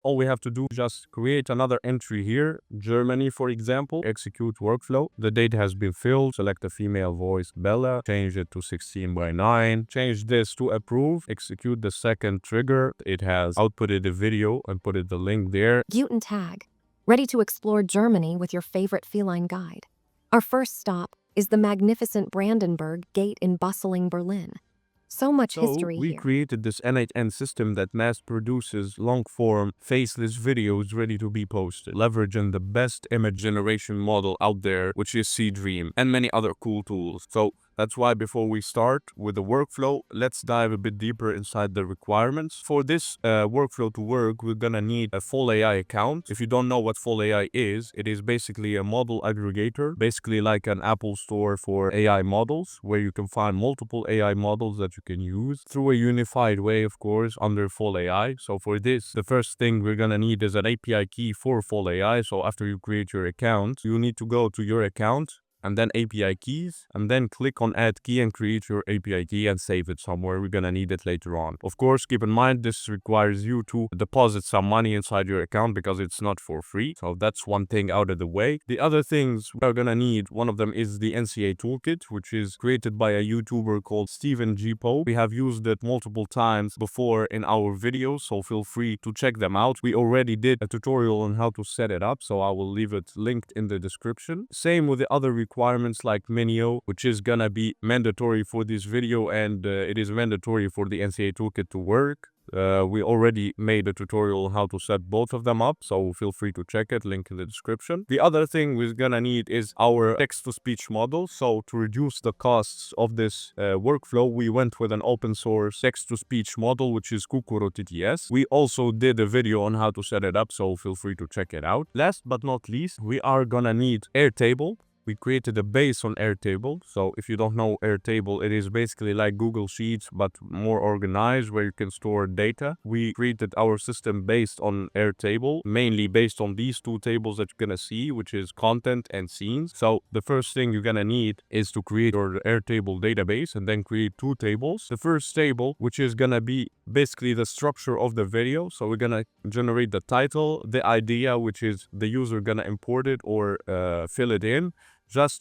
All we have to do is just create another entry here, Germany, for example, execute workflow. The date has been filled, select a female voice, Bella, change it to 16:9, change this to approve, execute the second trigger. It has outputted a video and put it the link there. Guten Tag, ready to explore Germany with your favorite feline guide. Our first stop is the magnificent Brandenburg Gate in bustling Berlin. So much history we here. created this N8N system that mass produces long-form, faceless videos ready to be posted, leveraging the best image generation model out there, which is Seedream, and many other cool tools. So that's why before we start with the workflow, let's dive a bit deeper inside the requirements. For this workflow to work, we're gonna need a Fal AI account. If you don't know what Fal AI is, it is basically a model aggregator, basically like an Apple store for AI models, where you can find multiple AI models that you can use through a unified way, of course, under Fal AI. So for this, the first thing we're gonna need is an API key for Fal AI. So after you create your account, you need to go to your account, and then API keys, and then click on add key and create your API key and save it somewhere. We're gonna need it later on. Of course, keep in mind this requires you to deposit some money inside your account because it's not for free. So that's one thing out of the way. The other things we're gonna need, one of them is the NCA toolkit, which is created by a YouTuber called Steven G. Poe. We have used it multiple times before in our videos, so feel free to check them out. We already did a tutorial on how to set it up, so I will leave it linked in the description. Same with the other requirements like Minio, which is gonna be mandatory for this video, and it is mandatory for the NCA toolkit to work. We already made a tutorial on how to set both of them up, so feel free to check it, link in the description. The other thing we're gonna need is our text-to-speech model. So to reduce the costs of this workflow, we went with an open source text-to-speech model, which is Kukuro TTS. We also did a video on how to set it up, so feel free to check it out. Last but not least, we are gonna need Airtable. We created a base on Airtable. So if you don't know Airtable, it is basically like Google Sheets, but more organized, where you can store data. We created our system based on Airtable, mainly based on these two tables that you're gonna see, which is content and scenes. So the first thing you're gonna need is to create your Airtable database and then create two tables. The first table, which is gonna be basically the structure of the video. So we're gonna generate the title, the idea, which is the user gonna import it or fill it in.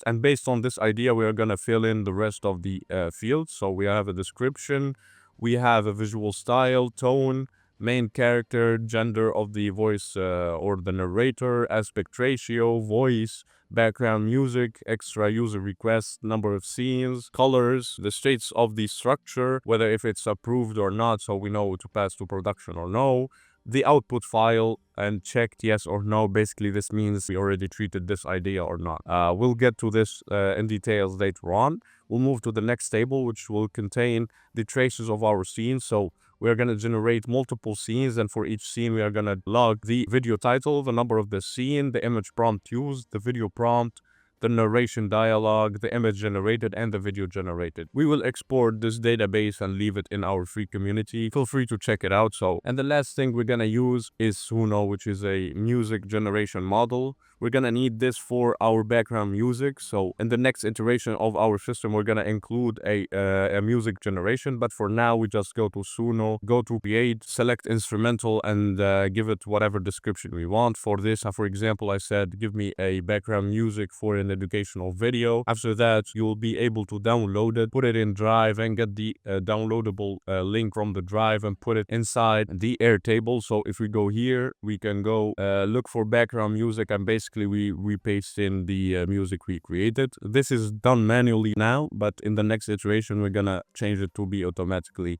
And based on this idea, we are going to fill in the rest of the fields. So we have a description, we have a visual style, tone, main character, gender of the voice or the narrator, aspect ratio, voice, background music, extra user requests, number of scenes, colors, the states of the structure, whether if it's approved or not, so we know to pass to production or no, the output file, and checked yes or no. Basically, this means we already treated this idea or not. We'll get to this in details later on. We'll move to the next table, which will contain the traces of our scene. So we're going to generate multiple scenes, and for each scene, we are going to log the video title, the number of the scene, the image prompt used, the video prompt, the narration dialogue, the image generated, and the video generated. We will export this database and leave it in our free community. Feel free to check it out. And the last thing we're gonna use is Suno, which is a music generation model. We're gonna need this for our background music. So in the next iteration of our system, we're gonna include a music generation. But for now, we just go to Suno, go to create, select instrumental, and give it whatever description we want. For this, for example, I said, give me a background music for an educational video. After that, you'll be able to download it, put it in Drive, and get the downloadable link from the Drive and put it inside the Airtable. So if we go here, we can go look for background music, and basically we paste in the music we created. This is done manually now, but in the next iteration, we're gonna change it to be automatically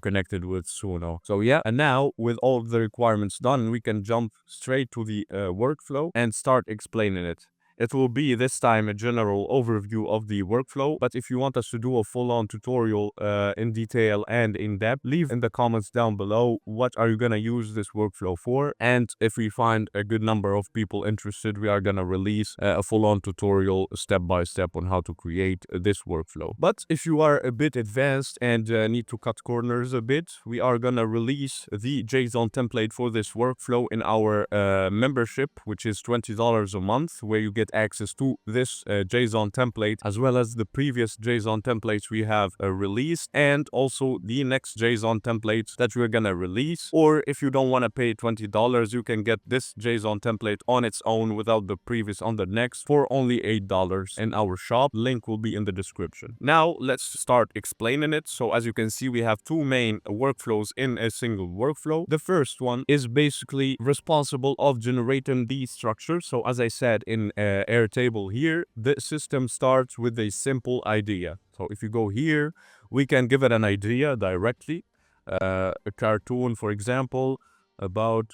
connected with Suno. So yeah, and now with all of the requirements done, we can jump straight to the workflow and start explaining it. It will be this time a general overview of the workflow, but if you want us to do a full-on tutorial in detail and in depth, leave in the comments down below what are you gonna use this workflow for, and if we find a good number of people interested, we are gonna release a full-on tutorial step by step on how to create this workflow. But if you are a bit advanced and need to cut corners a bit, we are gonna release the JSON template for this workflow in our membership, which is $20 a month, where you get get access to this JSON template, as well as the previous JSON templates we have released, and also the next JSON templates that we're gonna release. Or if you don't want to pay $20, you can get this JSON template on its own without the previous on the next for only $8 in our shop. Link will be in the description. Now let's start explaining it. So as you can see, we have two main workflows in a single workflow. The first one is basically responsible of generating the structure. So as I said in Airtable here, the system starts with a simple idea. So if you go here, we can give it an idea directly. A cartoon, for example, about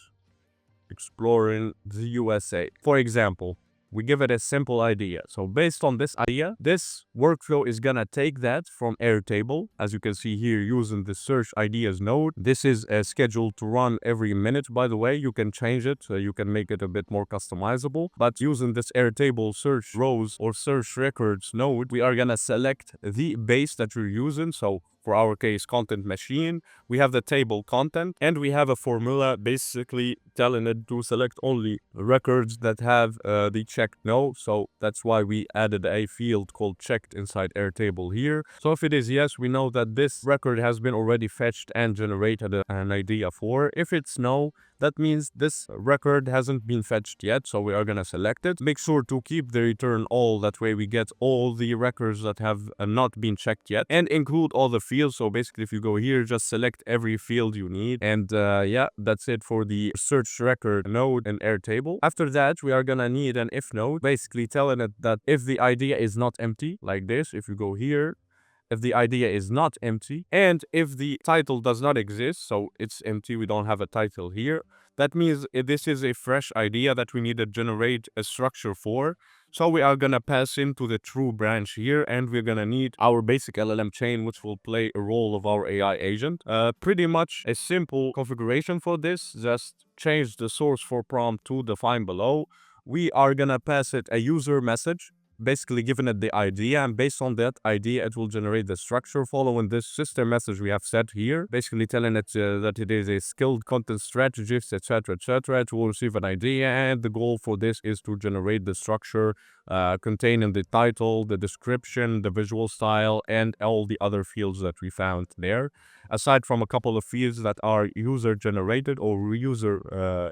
exploring the USA. For example, we give it a simple idea. So based on this idea, this workflow is gonna take that from Airtable. As you can see here, using the search ideas node. This is scheduled to run every minute, by the way. You can change it, so you can make it a bit more customizable. But using this Airtable search rows or search records node, we are gonna select the base that we're using. So for our case, content machine, we have the table content, and we have a formula basically telling it to select only records that have the checked no. So that's why we added a field called checked inside Airtable here. So if it is yes, we know that this record has been already fetched and generated an idea for. If it's no, that means this record hasn't been fetched yet, so we are gonna select it. Make sure to keep the return all, that way we get all the records that have not been checked yet, and include all the fields. So basically, if you go here, just select every field you need, and yeah, that's it for the search record node in Airtable. After that, we are gonna need an if node, basically telling it that if the idea is not empty, like this, if you go here, if the idea is not empty, and if the title does not exist, so it's empty, we don't have a title here, that means this is a fresh idea that we need to generate a structure for. So we are gonna pass into the true branch here, and we're gonna need our basic LLM chain, which will play a role of our AI agent. Pretty much a simple configuration for this. Just change the source for prompt to define below. We are gonna pass it a user message, basically giving it the idea, and based on that idea, it will generate the structure following this system message we have set here, basically telling it that it is a skilled content strategist, etc., etc. It will receive an idea, and the goal for this is to generate the structure containing the title, the description, the visual style, and all the other fields that we found there. Aside from a couple of fields that are user generated or user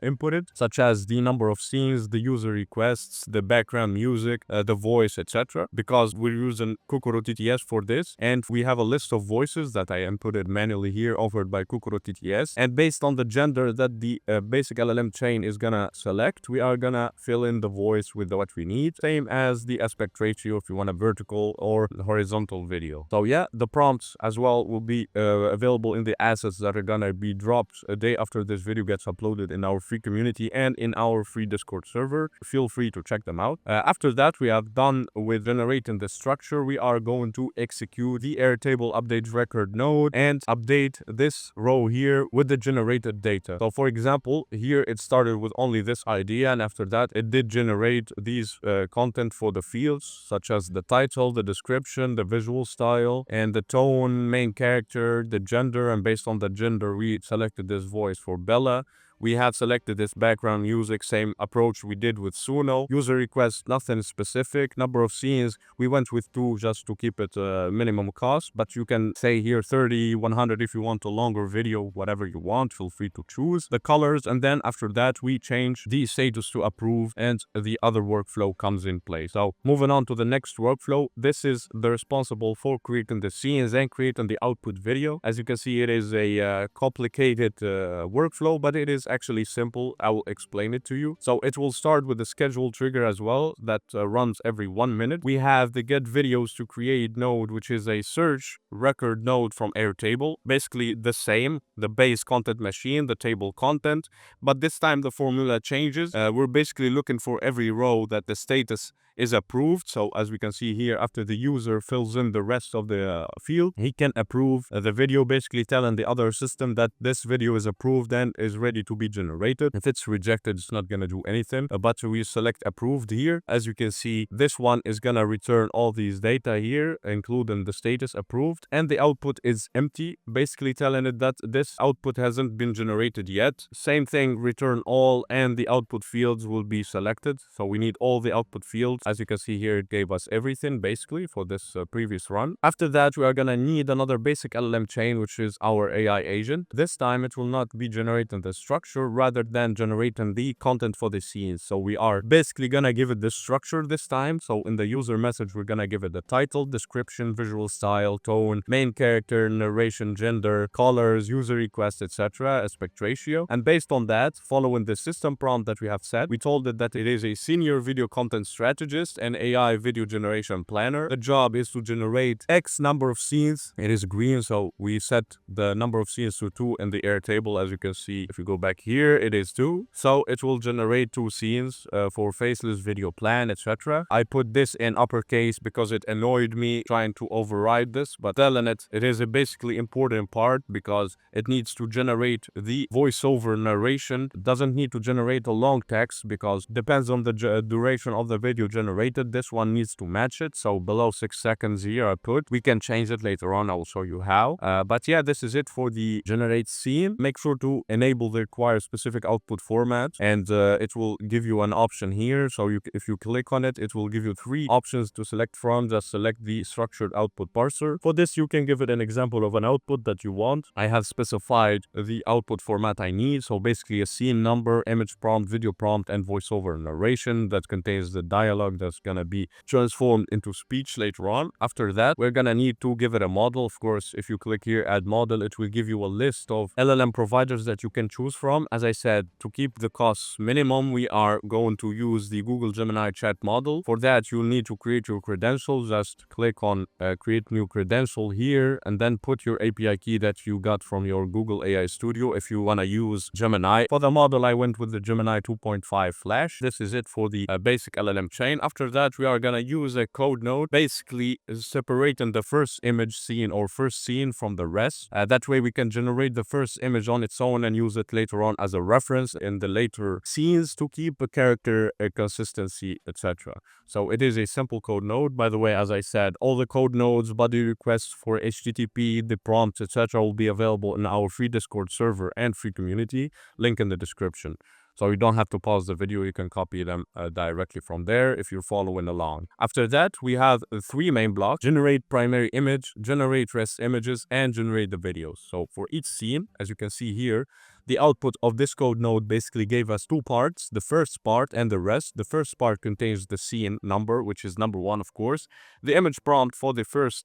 inputted, such as the number of scenes, the user requests, the background music, the voice, etc. Because we're using CuckooTTS for this, and we have a list of voices that I inputted manually here offered by CuckooTTS. And based on the gender that the basic LLM chain is gonna select, we are gonna fill in the voice with what we need. Same as the aspect ratio if you want a vertical or horizontal video. So yeah, the prompts as well will be available in the assets that are gonna be dropped a day after this video gets uploaded in our free community and in our free Discord server. Feel free to check them out. After that, we have done with generating the structure. We are going to execute the Airtable update record node and update this row here with the generated data. So for example, here it started with only this idea, and after that it did generate these content for the fields, such as the title, the description, the visual style, and the tone, main character, the gender, and based on the gender, we selected this voice for Bella. We have selected this background music, same approach we did with Suno. User request, nothing specific. Number of scenes, we went with 2 just to keep it minimum cost, but you can say here 30, 100 if you want a longer video, whatever you want, feel free to choose. The colors, and then after that, we change the status to approve, and the other workflow comes in place. So moving on to the next workflow, this is the responsible for creating the scenes and creating the output video. As you can see, it is a complicated workflow, but it is actually simple. I will explain it to you. So it will start with the schedule trigger as well that runs every 1 minute. We have the get videos to create node, which is a search record node from Airtable. Basically the same, the base content machine, the table content, but this time the formula changes. We're basically looking for every row that the status is approved. So as we can see here, after the user fills in the rest of the field, he can approve the video, basically telling the other system that this video is approved and is ready to be generated. If it's rejected, it's not going to do anything, but we select approved here. As you can see, this one is going to return all these data here, including the status approved, and the output is empty, basically telling it that this output hasn't been generated yet. Same thing, return all, and the output fields will be selected. So we need all the output fields results. As you can see here, it gave us everything basically for this previous run. After that, we are gonna need another basic LLM chain, which is our AI agent. This time, it will not be generating the structure rather than generating the content for the scenes. So we are basically gonna give it the structure this time. So in the user message, we're gonna give it the title, description, visual style, tone, main character, narration, gender, colors, user request, etc., aspect ratio. And based on that, following the system prompt that we have set, we told it that it is a senior video content strategist and AI video generation planner. The job is to generate X number of scenes. It is green, so we set the number of scenes to 2 in the Airtable. As you can see, if you go back here, it is 2. So it will generate 2 scenes for faceless video plan, etc. I put this in uppercase because it annoyed me trying to override this, but telling it is a basically important part because it needs to generate the voiceover narration. It doesn't need to generate a long text because depends on the duration of the video generated. This one needs to match it. So below 6 seconds here I put. We can change it later on. I will show you how. But yeah, this is it for the generate scene. Make sure to enable the required specific output format, and it will give you an option here. So if you click on it, it will give you 3 options to select from. Just select the structured output parser. For this, you can give it an example of an output that you want. I have specified the output format I need. So basically a scene number, image prompt, video prompt, and voiceover narration that contains the dialogue that's gonna be transformed into speech later on. After that, we're gonna need to give it a model. Of course, if you click here, add model, it will give you a list of LLM providers that you can choose from. As I said, to keep the costs minimum, we are going to use the Google Gemini chat model. For that, you'll need to create your credentials. Just click on create new credential here, and then put your API key that you got from your Google AI Studio if you wanna use Gemini. For the model, I went with the Gemini 2.5 Flash. This is it for the basic LLM chain. After that, we are gonna use a code node, basically separating the first image scene or first scene from the rest. That way we can generate the first image on its own and use it later on as a reference in the later scenes to keep a character consistency, etc. So it is a simple code node. By the way, as I said, all the code nodes, body requests for HTTP, the prompts, etc. will be available in our free Discord server and free community. Link in the description. So you don't have to pause the video, you can copy them directly from there if you're following along. After that, we have 3 main blocks: generate primary image, generate rest images, and generate the videos. So for each scene, as you can see here, the output of this code node basically gave us 2 parts, the first part and the rest. The first part contains the scene number, which is number 1, of course, the image prompt for the first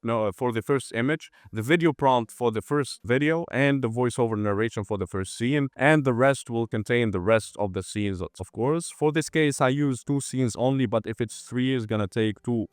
image, the video prompt for the first video, and the voiceover narration for the first scene, and the rest will contain the rest of the scenes, of course. For this case, I use 2 scenes only, but if it's 3, it's gonna take 2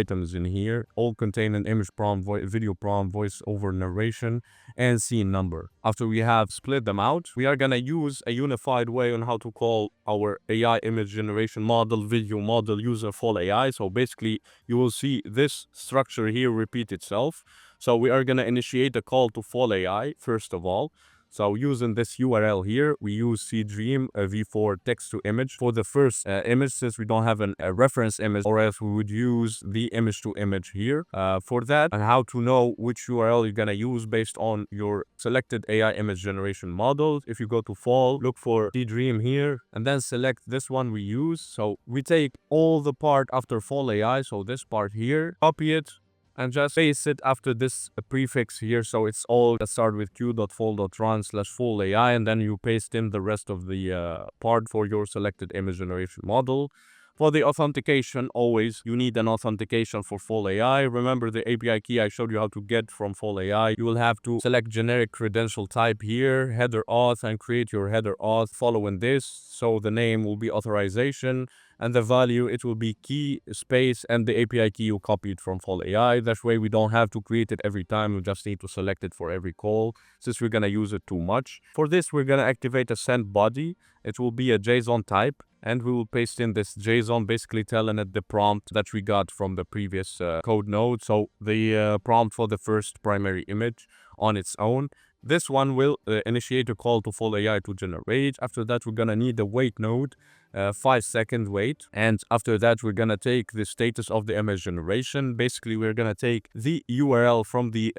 items in here, all contain an image prompt, video prompt, voiceover narration, and scene number. After we have split them out, we are gonna use a unified way on how to call our AI image generation model, video model user Fal AI. So basically, you will see this structure here repeat itself. So we are gonna initiate a call to Fal AI first of all. So using this URL here, we use Seedream v4 text to image for the first image, since we don't have a reference image, or else we would use the image to image here. For that, and how to know which URL you're gonna use based on your selected AI image generation model. If you go to Fal, look for Seedream here, and then select this one we use. So we take all the part after Fal AI, so this part here, copy it, and just paste it after this prefix here. So it's all start with q.fal.run/Fal AI, and then you paste in the rest of the part for your selected image generation model. For the authentication, always you need an authentication for Fal AI. Remember the API key I showed you how to get from Fal AI. You will have to select generic credential type here, header auth, and create your header auth following this. So the name will be authorization, and the value, it will be key, space, and the API key you copied from Fal AI. That way we don't have to create it every time. We just need to select it for every call, since we're gonna use it too much. For this, we're gonna activate a send body. It will be a JSON type, and we will paste in this JSON, basically telling it the prompt that we got from the previous code node. So the prompt for the first primary image on its own. This one will initiate a call to Fal AI to generate. After that, we're gonna need a wait node, 5-second wait. And after that, we're gonna take the status of the image generation. Basically, we're gonna take the URL from the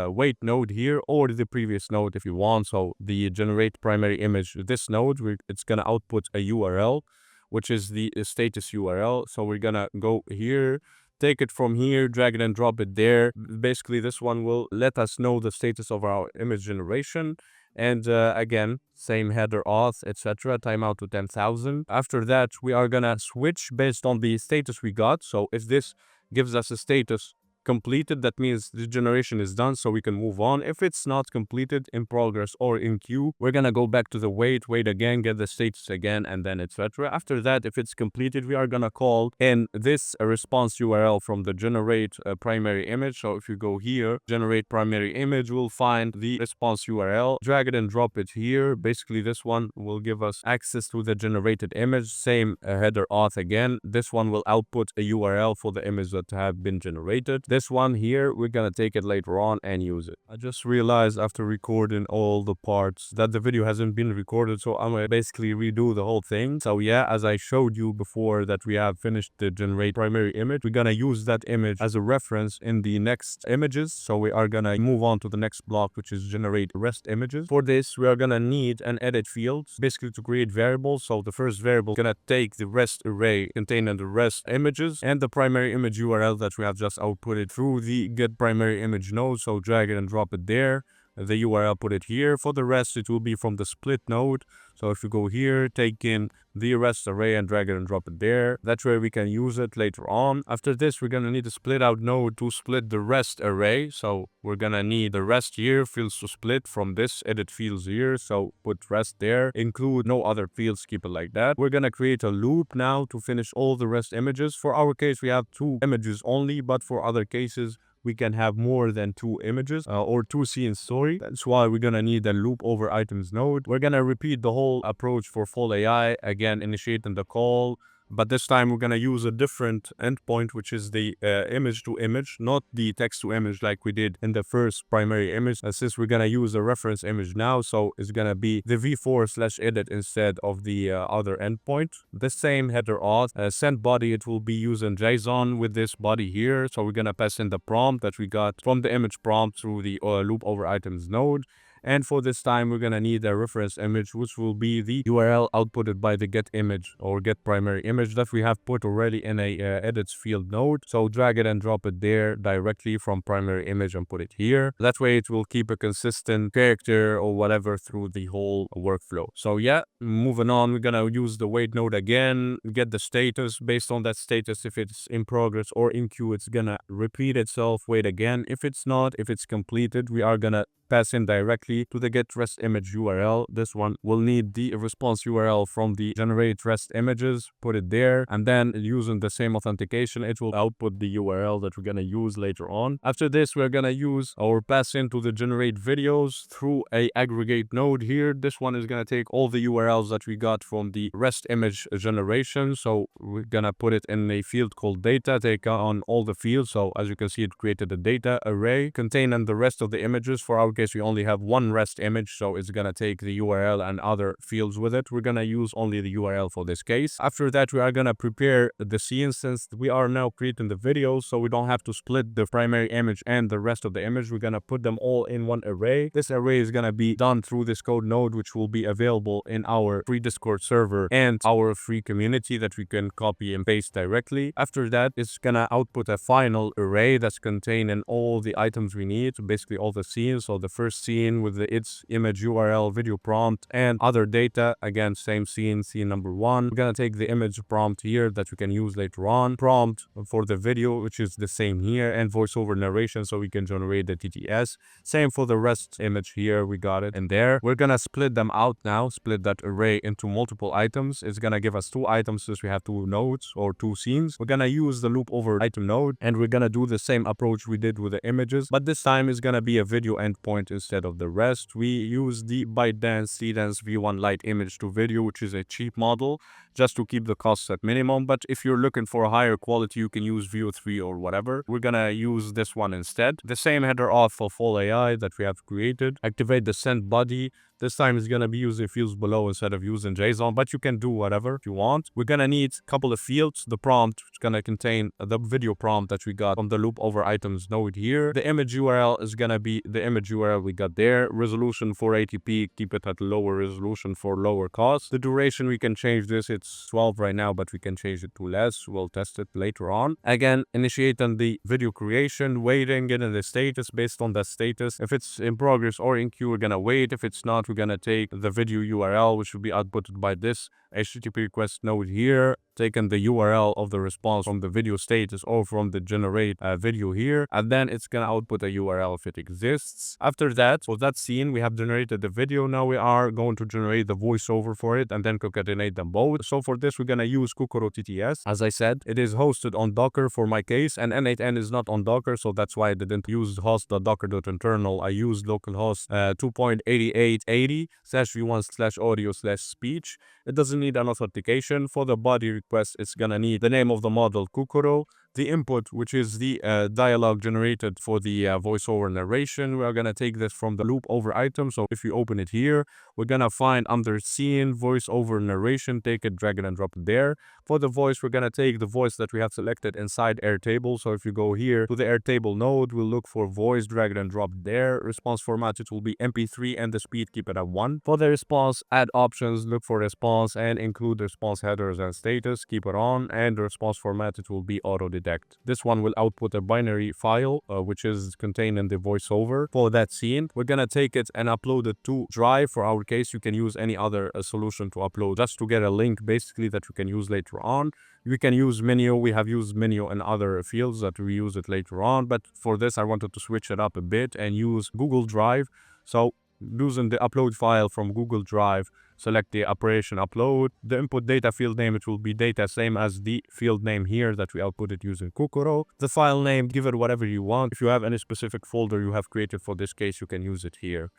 wait node here, or the previous node if you want. So the generate primary image, this node, it's gonna output a URL. which is the status URL. So we're gonna go here, take it from here, drag it and drop it there. Basically, this one will let us know the status of our image generation. And again, same header auth, etc. Timeout to 10,000. After that, we are gonna switch based on the status we got. So if this gives us a status completed, that means the generation is done, so we can move on. If it's not completed, in progress or in queue, we're gonna go back to the wait again, get the status again, and then etc. After that, if it's completed, we are gonna call in this response URL from the generate primary image. So if you go here, generate primary image, we'll find the response URL, drag it and drop it here. Basically, this one will give us access to the generated image. Same header auth again. This one will output a URL for the image that have been generated. This one here, we're gonna take it later on and use it. I just realized after recording all the parts that the video hasn't been recorded, so I'm gonna basically redo the whole thing. So yeah, as I showed you before that we have finished the generate primary image, we're gonna use that image as a reference in the next images. So we are gonna move on to the next block, which is generate rest images. For this, we are gonna need an edit field, basically to create variables. So the first variable is gonna take the rest array containing the rest images and the primary image URL that we have just outputted through the get primary image node. So drag it and drop it there. The URL, put it here. For the rest, it will be from the split node. So if you go here, take in the rest array and drag it and drop it there. That way we can use it later on. After this, we're gonna need a split out node to split the rest array. So we're gonna need the rest here fields to split from this edit fields here. So put rest there, include no other fields, keep it like that. We're gonna create a loop now to finish all the rest images. For our case, we have 2 images only, but for other cases, we can have more than 2 images or 2 scenes, sorry. That's why we're gonna need a loop over items node. We're gonna repeat the whole approach for Fal AI, again initiating the call, but this time we're gonna use a different endpoint, which is the image to image, not the text to image like we did in the first primary image. Since we're gonna use a reference image now, so it's gonna be the v4/edit instead of the other endpoint. The same header auth, send body, it will be using JSON with this body here. So we're gonna pass in the prompt that we got from the image prompt through the loop over items node. And for this time, we're gonna need a reference image, which will be the URL outputted by the get image or get primary image that we have put already in a edits field node. So drag it and drop it there directly from primary image and put it here. That way it will keep a consistent character or whatever through the whole workflow. So yeah, moving on, we're gonna use the wait node again, get the status. Based on that status, if it's in progress or in queue, it's gonna repeat itself, wait again. If it's not, if it's completed, we are gonna pass in directly to the get rest image URL. This one will need the response URL from the generate rest images, put it there, and then using the same authentication, it will output the URL that we're gonna use later on. After this, we're gonna use or pass into the generate videos through a aggregate node here. This one is gonna take all the URLs that we got from the rest image generation. So we're gonna put it in a field called data, take on all the fields. So as you can see, it created a data array containing the rest of the images. For our case, we only have one rest image, so it's gonna take the URL and other fields with it. We're gonna use only the URL for this case. After that, we are gonna prepare the scene. Since we are now creating the videos, so we don't have to split the primary image and the rest of the image. We're gonna put them all in one array. This array is gonna be done through this code node, which will be available in our free Discord server and our free community that we can copy and paste directly. After that, it's gonna output a final array that's containing all the items we need, basically all the scenes. So the first scene with its image URL, video prompt, and other data. Again, same scene number 1. We're gonna take the image prompt here that we can use later on. Prompt for the video, which is the same here, and voiceover narration, so we can generate the TTS. Same for the rest image here, we got it in there. We're gonna split them out now, split that array into multiple items. It's gonna give us 2 items since we have 2 nodes or 2 scenes. We're gonna use the loop over item node, and we're gonna do the same approach we did with the images, but this time it's gonna be a video endpoint instead of the rest. We use the ByteDance Seedance V1 Lite image to video, which is a cheap model, just to keep the costs at minimum. But if you're looking for a higher quality, you can use Veo 3 or whatever. We're gonna use this one instead. The same header auth for Fal AI that we have created. Activate the send body This time it's gonna be using fields below instead of using JSON, but you can do whatever you want. We're gonna need a couple of fields. The prompt is gonna contain the video prompt that we got from the loop over items node here. The image URL is gonna be the image URL we got there. Resolution 480p, keep it at lower resolution for lower cost. The duration, we can change this. It's 12 right now, but we can change it to less. We'll test it later on. Again, initiating the video creation, waiting, getting the status based on that status. If it's in progress or in queue, we're gonna wait. If it's not, we're gonna take the video URL, which will be outputted by this HTTP request node here, taking the URL of the response from the video status or from the generate video here, and then it's gonna output a URL if it exists. After that, for that scene, we have generated the video. Now we are going to generate the voiceover for it and then concatenate them both. So for this, we're gonna use Kokoro TTS. As I said, it is hosted on Docker for my case, and N8N is not on Docker, so that's why I didn't use host.docker.internal. I used localhost 2.8880/v1/audio/speech. It doesn't need an authentication. For the body request, it's gonna need the name of the model, Kokoro, the input, which is the dialogue generated for the voiceover narration. We are gonna take this from the loop over item. So if you open it here, we're gonna find under scene voiceover narration, take it, drag it and drop it there. For the voice, we're gonna take the voice that we have selected inside Airtable. So if you go here to the Airtable node, we'll look for voice, drag it and drop it there. Response format, it will be MP3 and the speed, keep it at 1. For the response, add options, look for response and include the response headers and status, keep it on, and the response format, it will be auto detect. This one will output a binary file, which is contained in the voiceover for that scene. We're gonna take it and upload it to Drive. For our case, you can use any other solution to upload just to get a link basically that you can use later on. We can use Minio. We have used Minio in other fields that we use it later on, but for this I wanted to switch it up a bit and use Google Drive. So using the upload file from Google Drive, select the operation upload. The input data field name, it will be data, same as the field name here that we outputted using Kokoro. The file name, give it whatever you want. If you have any specific folder you have created for this case, you can use it here.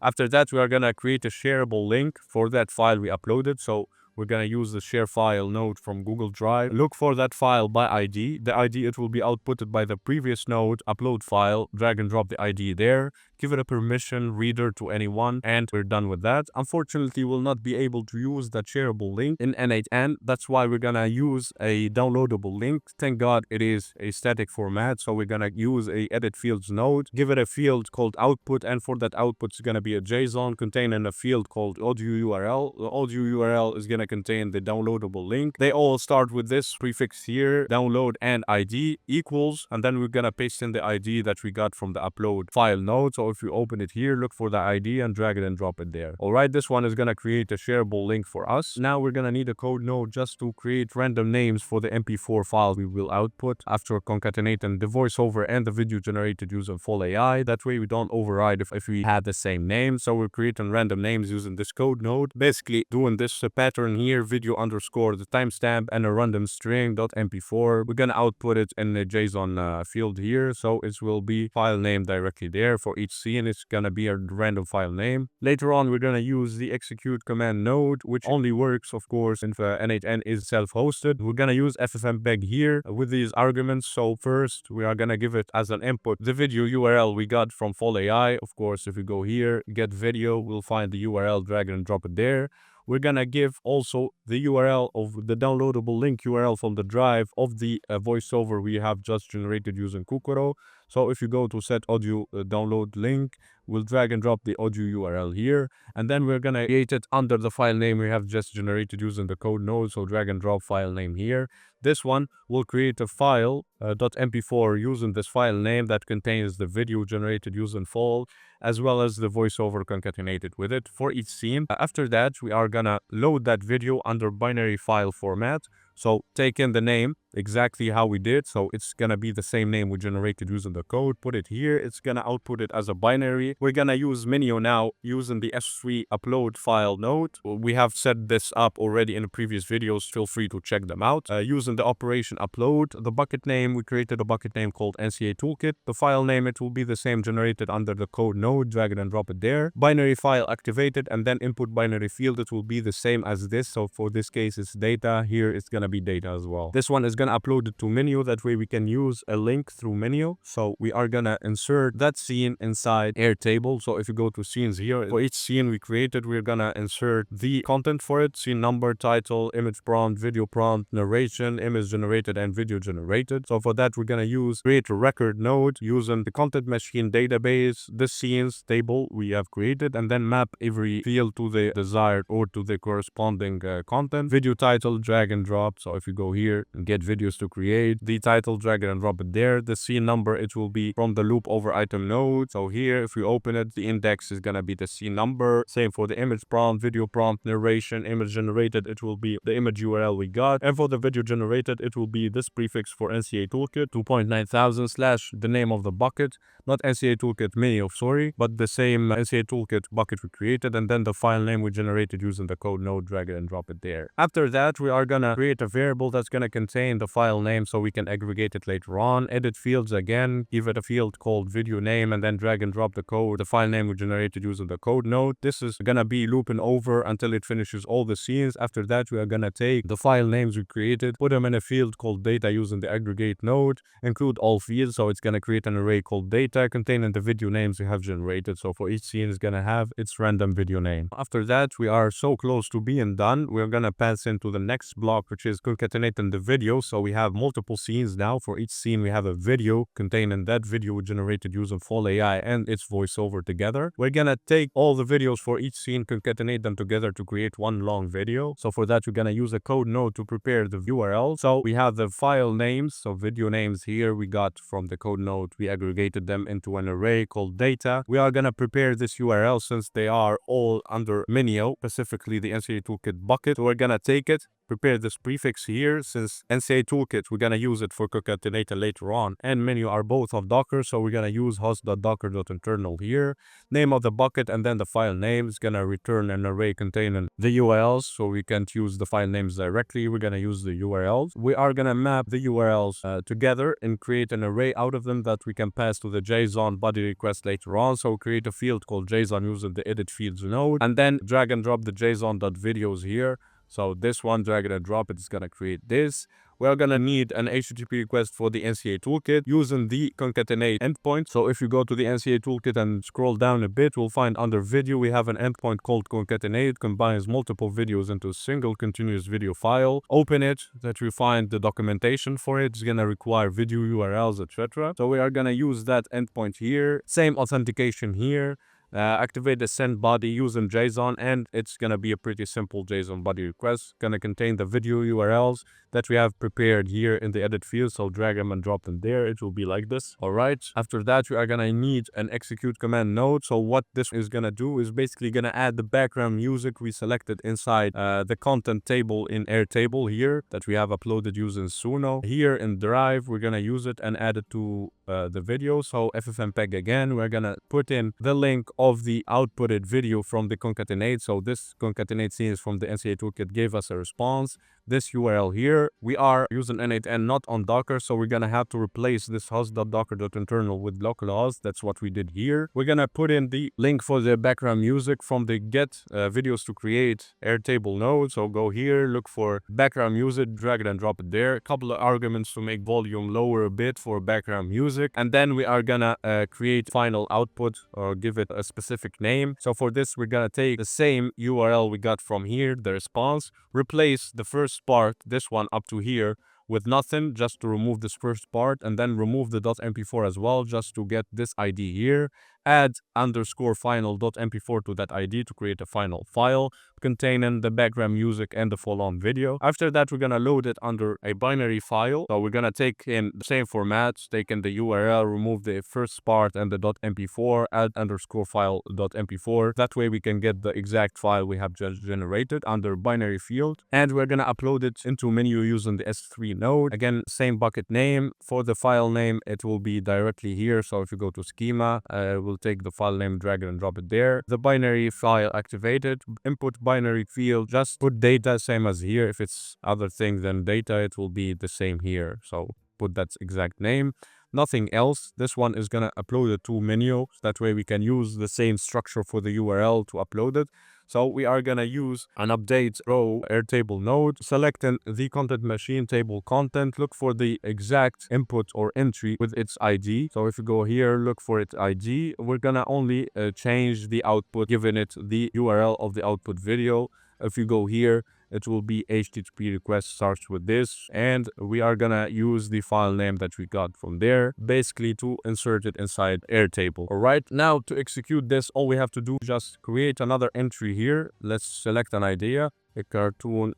After that, we are gonna create a shareable link for that file we uploaded. So we're gonna use the share file node from Google Drive. Look for that file by ID. The ID, it will be outputted by the previous node, upload file, drag and drop the ID there. Give it a permission reader to anyone, and we're done with that. Unfortunately, we'll not be able to use that shareable link in N8N. That's why we're gonna use a downloadable link. Thank God it is a static format, so we're gonna use a edit fields node. Give it a field called output, and for that output, it's gonna be a JSON containing a field called audio URL. The audio URL is gonna contain the downloadable link. They all start with this prefix here, download and ID equals, and then we're gonna paste in the ID that we got from the upload file node. So if you open it here, look for the ID and drag it and drop it there. All right, this one is gonna create a shareable link for us. Now we're gonna need a code node just to create random names for the MP4 file we will output after concatenating the voiceover and the video generated using Fal AI. That way we don't override if we had the same name. So we're creating random names using this code node. Basically doing this pattern here, video underscore the timestamp and a random string .mp4. We're gonna output it in the JSON field here. So it will be file name directly there for each scene. It's gonna be a random file name. Later on, we're gonna use the execute command node, which only works, of course, if N8N is self-hosted. We're gonna use ffmpeg here with these arguments. So first, we are gonna give it as an input the video URL we got from Fal AI. Of course, if we go here, get video, we'll find the URL, drag it and drop it there. We're gonna give also the URL of the downloadable link URL from the drive of the voiceover we have just generated using Kokoro. So if you go to set audio download link, we'll drag and drop the audio URL here, and then we're gonna create it under the file name we have just generated using the code node. So drag and drop file name here. This one will create a file .mp4 using this file name that contains the video generated using Fal, as well as the voiceover concatenated with it for each scene. After that, we are gonna load that video under binary file format. So take in the name exactly how we did. So it's gonna be the same name we generated using the code. Put it here. It's gonna output it as a binary. We're gonna use Minio now using the S3 upload file node. We have set this up already in the previous videos. Feel free to check them out. Using the operation upload, the bucket name, we created a bucket name called NCA toolkit. The file name, it will be the same generated under the code node. Drag it and drop it there. Binary file activated, and then input binary field. It will be the same as this. So for this case, it's data. Here it's gonna be data as well. This one is gonna upload it to menu. That way we can use a link through menu. So we are gonna insert that scene inside Airtable. So if you go to scenes here, for each scene we created, we're gonna insert the content for it: scene number, title, image prompt, video prompt, narration, image generated, and video generated. So for that, we're gonna use create a record node using the content machine database, the scenes table we have created, and then map every field to the desired or to the corresponding content. Video title, drag and drop. So if you go here and get videos to create, the title, drag it and drop it there. The scene number, it will be from the loop over item node. So here, if we open it, the index is gonna be the scene number. Same for the image prompt, video prompt, narration, image generated, it will be the image URL we got. And for the video generated, it will be this prefix for NCA Toolkit 2.9000 / the name of the bucket, not NCA Toolkit mini, sorry, but the same NCA Toolkit bucket we created, and then the file name we generated using the code node, drag it and drop it there. After that, we are gonna create a variable that's gonna contain the file name so we can aggregate it later on. Edit fields again, give it a field called video name, and then drag and drop the code, the file name we generated using the code node. This is gonna be looping over until it finishes all the scenes. After that, we are gonna take the file names we created, put them in a field called data using the aggregate node, include all fields, so it's gonna create an array called data containing the video names we have generated. So for each scene is gonna have its random video name. After that, we are so close to being done. We're gonna pass into the next block, which is concatenating the video. So we have multiple scenes now. For each scene, we have a video containing that video we generated using Fal AI and its voiceover together. We're gonna take all the videos for each scene, concatenate them together to create one long video. So for that, we're gonna use a code node to prepare the URL. So we have the file names, so video names here we got from the code node. We aggregated them into an array called data. We are gonna prepare this URL since they are all under Minio, specifically the NCA Toolkit bucket. So we're gonna take it, prepare this prefix here. Since NCA Toolkit, we're gonna use it for concatenate later on, and menu are both of Docker, so we're gonna use host.docker.internal here. Name of the bucket, and then the file name is gonna return an array containing the URLs, so we can't use the file names directly. We're gonna use the URLs. We are gonna map the URLs together and create an array out of them that we can pass to the JSON body request later on. So create a field called JSON using the edit fields node, and then drag and drop the JSON.videos here. So this one, drag it and drop it, is gonna create this. We're gonna need an HTTP request for the NCA Toolkit using the concatenate endpoint. So if you go to the NCA Toolkit and scroll down a bit, we'll find under video, we have an endpoint called concatenate. It combines multiple videos into a single continuous video file. Open it, that we find the documentation for it. It's gonna require video URLs, etc. So we are gonna use that endpoint here. Same authentication here. Activate the send body using JSON, and it's gonna be a pretty simple JSON body request. Gonna contain the video URLs that we have prepared here in the edit field. So drag them and drop them there. It will be like this. All right. After that, we are gonna need an execute command node. So what this is gonna do is basically gonna add the background music we selected inside the content table in Airtable here that we have uploaded using Suno. Here in Drive, we're gonna use it and add it to the video. So ffmpeg again, we're gonna put in the link of the outputted video from the concatenate. So this concatenate scene is from the NCA Toolkit, gave us a response. This URL here, we are using N8N not on Docker, so we're gonna have to replace this host.docker.internal with localhost. That's what we did here. We're gonna put in the link for the background music from the get videos to create Airtable node. So go here, look for background music, drag it and drop it there. A couple of arguments to make volume lower a bit for background music, and then we are gonna create final output or give it a specific name. So for this, we're gonna take the same URL we got from here, the response, replace the first part, this one up to here, with nothing, just to remove this first part, and then remove the .mp4 as well, just to get this ID here. Add underscore final.mp4 to that ID to create a final file containing the background music and the full-on video. After that, we're gonna load it under a binary file. So we're gonna take in the same format, take in the URL, remove the first part and the .mp4, add underscore file.mp4. That way we can get the exact file we have just generated under binary field. And we're gonna upload it into menu using the S3 node. Again, same bucket name. For the file name, it will be directly here. So if you go to schema, we'll take the file name, drag it and drop it there. The binary file activated, input binary field, just put data, same as here. If it's other thing than data, it will be the same here. So put that exact name. nothing else. This one is gonna upload it to Minio. That way we can use the same structure for the URL to upload it. So we are gonna use an update row Airtable node, selecting the content machine table content, look for the exact input or entry with its ID. So if you go here, look for its ID, we're gonna only change the output, giving it the URL of the output video. If you go here, it will be HTTP request starts with this, and we are gonna use the file name that we got from there, basically to insert it inside Airtable. All right, now to execute this, all we have to do is just create another entry here. Let's select an idea, a cartoon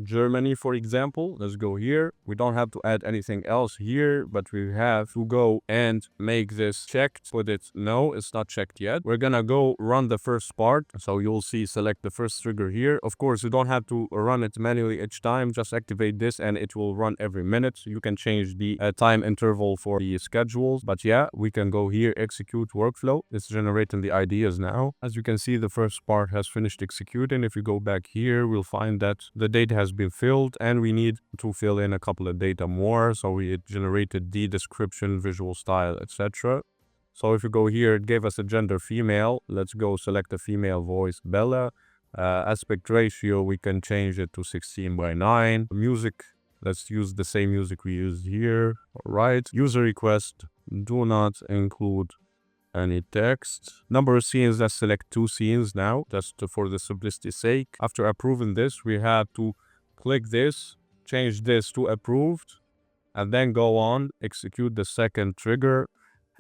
Germany, for example. Let's go here. We don't have to add anything else here, but we have to go and make this checked. Put it, no, it's not checked yet. We're gonna go run the first part. So you'll see, select the first trigger here. Of course, you don't have to run it manually each time. Just activate this and it will run every minute. You can change the time interval for the schedules. But yeah, we can go here, execute workflow. It's generating the ideas now. As you can see, the first part has finished executing. If you go back here, we'll find that the data has been filled and we need to fill in a couple of data more. So we generated the description, visual style, etc. So if you go here, it gave us a gender female. Let's go select a female voice, Bella. Aspect ratio, we can change it to 16:9. Music, let's use the same music we used here. All right. User request, do not include any text. Number of scenes, let's select 2 scenes now, just for the simplicity's sake. After approving this, we have to click this, change this to approved, and then go on, execute the second trigger,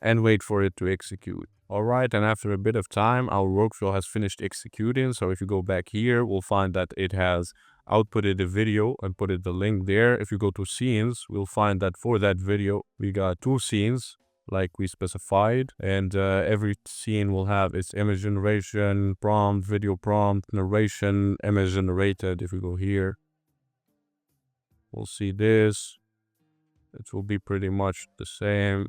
and wait for it to execute. All right, and after a bit of time, our workflow has finished executing. So if you go back here, we'll find that it has outputted a video and put it the link there. If you go to scenes, we'll find that for that video, we got 2 scenes like we specified, and every scene will have its image generation, prompt, video prompt, narration, image generated. If we go here, we'll see this. It will be pretty much the same.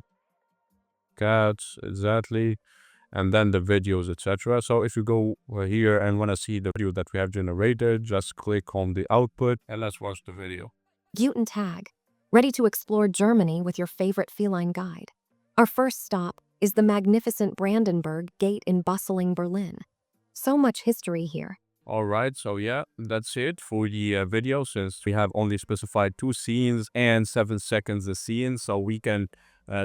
Cats, exactly. And then the videos, etc. So if you go here and want to see the video that we have generated, just click on the output and let's watch the video. Guten Tag. Ready to explore Germany with your favorite feline guide. Our first stop is the magnificent Brandenburg Gate in bustling Berlin. So much history here. All right, so yeah, that's it for the video, since we have only specified 2 scenes and 7 seconds a scene. So we can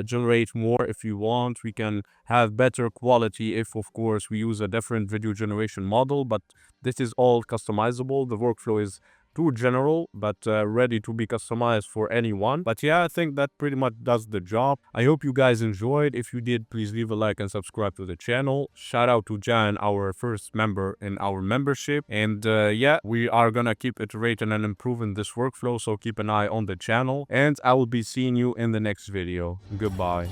generate more if you want. We can have better quality if, of course, we use a different video generation model, but this is all customizable. The workflow is too general, but ready to be customized for anyone. But yeah, I think that pretty much does the job. I hope you guys enjoyed. If you did, please leave a like and subscribe to the channel. Shout out to Jan, our first member in our membership. And yeah, we are gonna keep iterating and improving this workflow, so keep an eye on the channel. And I will be seeing you in the next video. Goodbye.